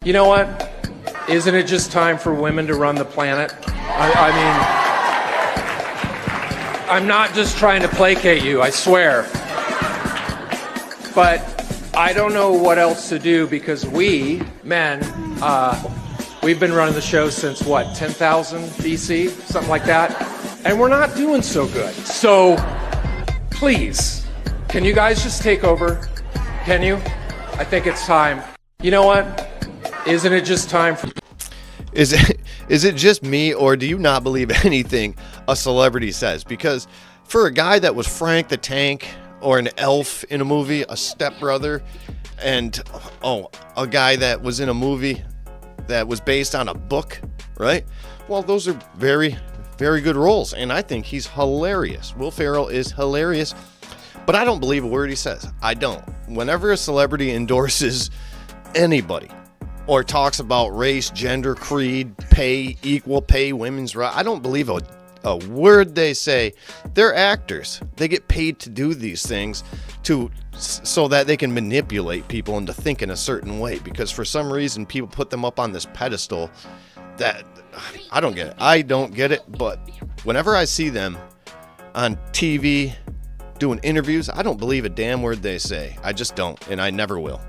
You know what? Isn't it just time for women to run the planet? I mean, I'm not just trying to placate you, I swear. But I don't know what else to do because we, men, we've been running the show since what, 10,000 BC? Something like that. And we're not doing so good. So please, can you guys just take over? Can you? I think it's time. You know what? Isn't it just time for... Is it just me, or do you not believe anything a celebrity says? Because for a guy that was Frank the Tank or an elf in a movie, a stepbrother, and a guy that was in a movie that was based on a book, right? Well, those are very, very good roles, and I think he's hilarious. Will Ferrell is hilarious, but I don't believe a word he says. I don't. Whenever a celebrity endorses anybody, or talks about race, gender, creed, pay, equal pay, women's rights, I don't believe a word they say. They're actors. They get paid to do these things so that they can manipulate people into thinking a certain way, because for some reason people put them up on this pedestal that I don't get it. I don't get it, but whenever I see them on TV doing interviews, I don't believe a damn word they say. I just don't, and I never will.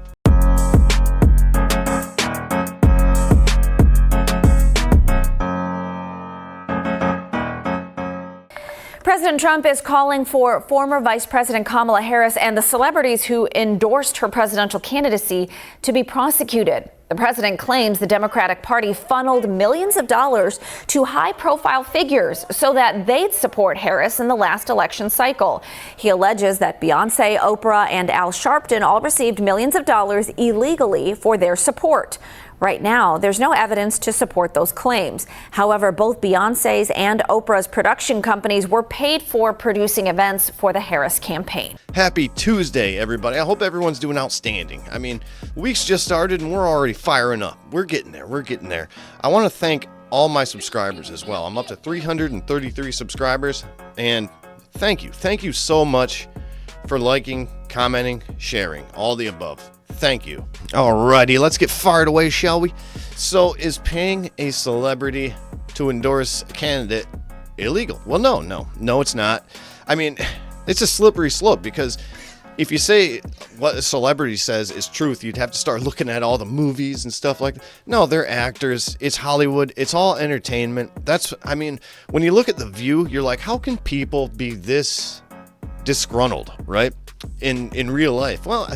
President Trump is calling for former Vice President Kamala Harris and the celebrities who endorsed her presidential candidacy to be prosecuted. The president claims the Democratic Party funneled millions of dollars to high-profile figures so that they'd support Harris in the last election cycle. He alleges that Beyonce, Oprah, and Al Sharpton all received millions of dollars illegally for their support. Right now, there's no evidence to support those claims. However, both Beyonce's and Oprah's production companies were paid for producing events for the Harris campaign. Happy Tuesday, everybody. I hope everyone's doing outstanding. I mean, week's just started and we're already firing up. We're getting there. We're getting there. I want to thank all my subscribers as well. I'm up to 333 subscribers, and thank you. Thank you so much for liking, commenting, sharing, all the above. Thank you. Alrighty, let's get fired away, shall we? So, is paying a celebrity to endorse a candidate illegal? Well, no, it's not. I mean, it's a slippery slope, because if you say what a celebrity says is truth, you'd have to start looking at all the movies and stuff like that. No, they're actors. It's Hollywood. It's all entertainment. When you look at The View, you're like, how can people be this disgruntled, right? In real life? Well,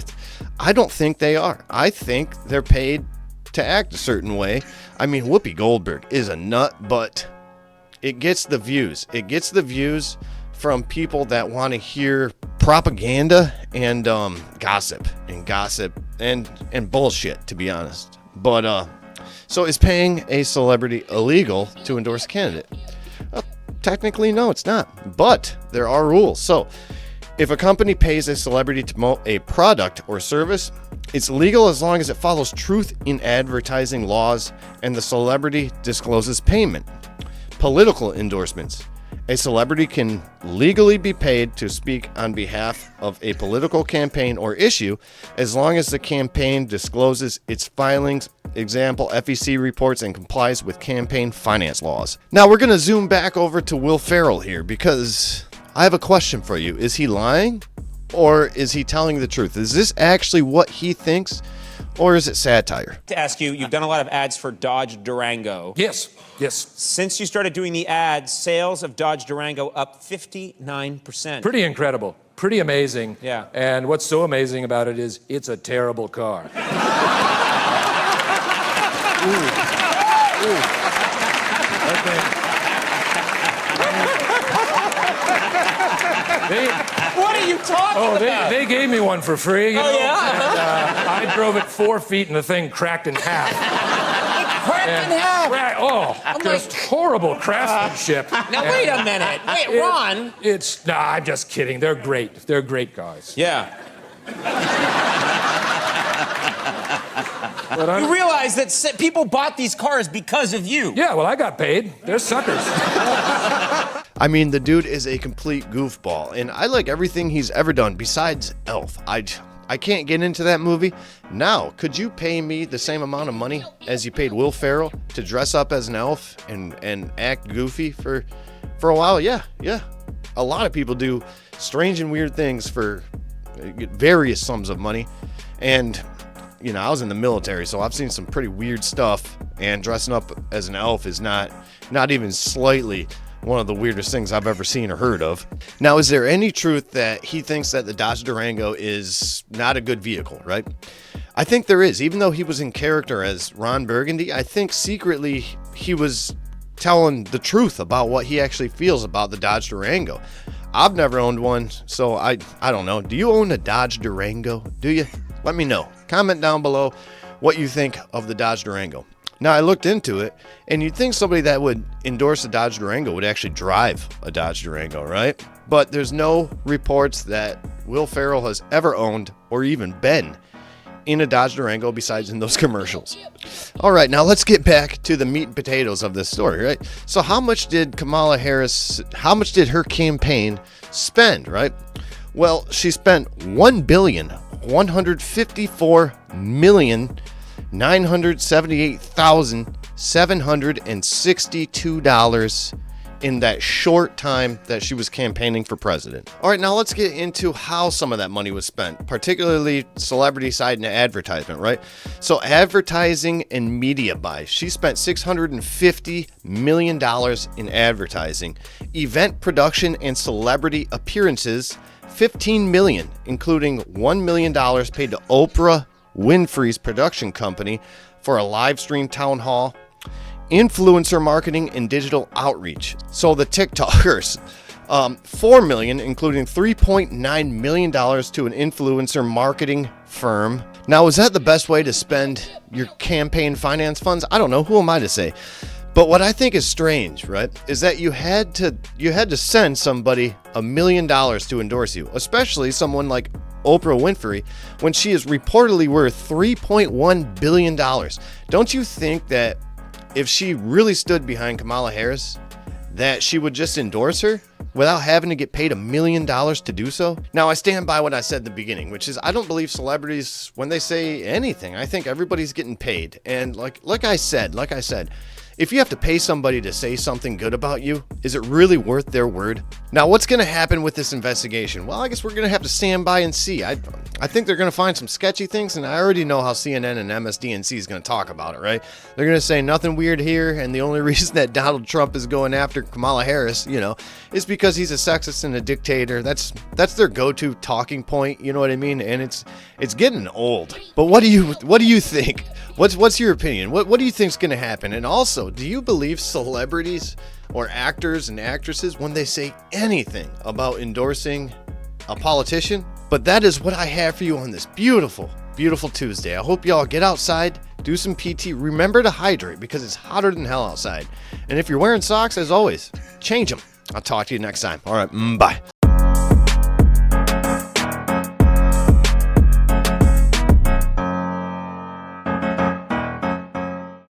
I don't think they are. I think they're paid to act a certain way. I mean, Whoopi Goldberg is a nut, but it gets the views. It gets the views from people that want to hear propaganda and gossip and bullshit, to be honest. But so is paying a celebrity illegal to endorse a candidate? Technically, no, it's not. But there are rules. So if a company pays a celebrity to promote a product or service, it's legal as long as it follows truth in advertising laws and the celebrity discloses payment. Political endorsements. A celebrity can legally be paid to speak on behalf of a political campaign or issue as long as the campaign discloses its filings, example, FEC reports, and complies with campaign finance laws. Now we're going to zoom back over to Will Ferrell here, because I have a question for you. Is he lying, or is he telling the truth? Is this actually what he thinks, or is it satire? To ask you, you've done a lot of ads for Dodge Durango. Yes. Since you started doing the ads, sales of Dodge Durango up 59%. Pretty incredible. Pretty amazing. Yeah. And what's so amazing about it is it's a terrible car. What are you talking about? They gave me one for free. You know? Yeah? And, I drove it 4 feet and the thing cracked in half. Cracked in half? Just horrible craftsmanship. Now, wait a minute. Wait, Ron. I'm just kidding. They're great. They're great cars. Yeah. You realize that people bought these cars because of you. Yeah, well, I got paid. They're suckers. I mean, the dude is a complete goofball, and I like everything he's ever done besides Elf. I I can't get into that movie. Now, could you pay me the same amount of money as you paid Will Ferrell to dress up as an elf and act goofy for a while? Yeah. A lot of people do strange and weird things for various sums of money. And, you know, I was in the military, so I've seen some pretty weird stuff. And dressing up as an elf is not even slightly one of the weirdest things I've ever seen or heard of. Now, is there any truth that he thinks that the Dodge Durango is not a good vehicle, right? I think there is. Even though he was in character as Ron Burgundy, I think secretly he was telling the truth about what he actually feels about the Dodge Durango. I've never owned one, so I don't know. Do you own a Dodge Durango? Do you? Let me know. Comment down below what you think of the Dodge Durango. Now, I looked into it, and you'd think somebody that would endorse a Dodge Durango would actually drive a Dodge Durango, right? But there's no reports that Will Ferrell has ever owned or even been in a Dodge Durango besides in those commercials. All right, now let's get back to the meat and potatoes of this story, right? So how much did Kamala Harris, how much did her campaign spend, right? Well, she spent $1,154,978,762 in that short time that she was campaigning for president. All right, now let's get into how some of that money was spent, particularly celebrity side and advertisement, right? So advertising and media buys. She spent $650 million in advertising. Event production and celebrity appearances, $15 million, including $1 million paid to Oprah Winfrey's production company for a live stream town hall. Influencer marketing and digital outreach. So the TikTokers, $4 million, including $3.9 million to an influencer marketing firm. Now, is that the best way to spend your campaign finance funds? I don't know. Who am I to say? But what I think is strange, right, is that you had to send somebody $1 million to endorse you, especially someone like Oprah Winfrey, when she is reportedly worth $3.1 billion. Don't you think that if she really stood behind Kamala Harris, that she would just endorse her without having to get paid $1 million to do so? Now, I stand by what I said at the beginning, which is I don't believe celebrities when they say anything. I think everybody's getting paid. And like I said, if you have to pay somebody to say something good about you, is it really worth their word? Now, what's going to happen with this investigation? Well, I guess we're going to have to stand by and see. I think they're going to find some sketchy things, and I already know how CNN and MSDNC is going to talk about it, right? They're going to say nothing weird here, and the only reason that Donald Trump is going after Kamala Harris, is because he's a sexist and a dictator. That's their go-to talking point, you know what I mean? And it's getting old. But what do you think? What's your opinion? What do you think's going to happen? And also, do you believe celebrities or actors and actresses when they say anything about endorsing a politician? But that is what I have for you on this beautiful, beautiful Tuesday. I hope y'all get outside, do some PT. Remember to hydrate because it's hotter than hell outside. And if you're wearing socks, as always, change them. I'll talk to you next time. All right, bye.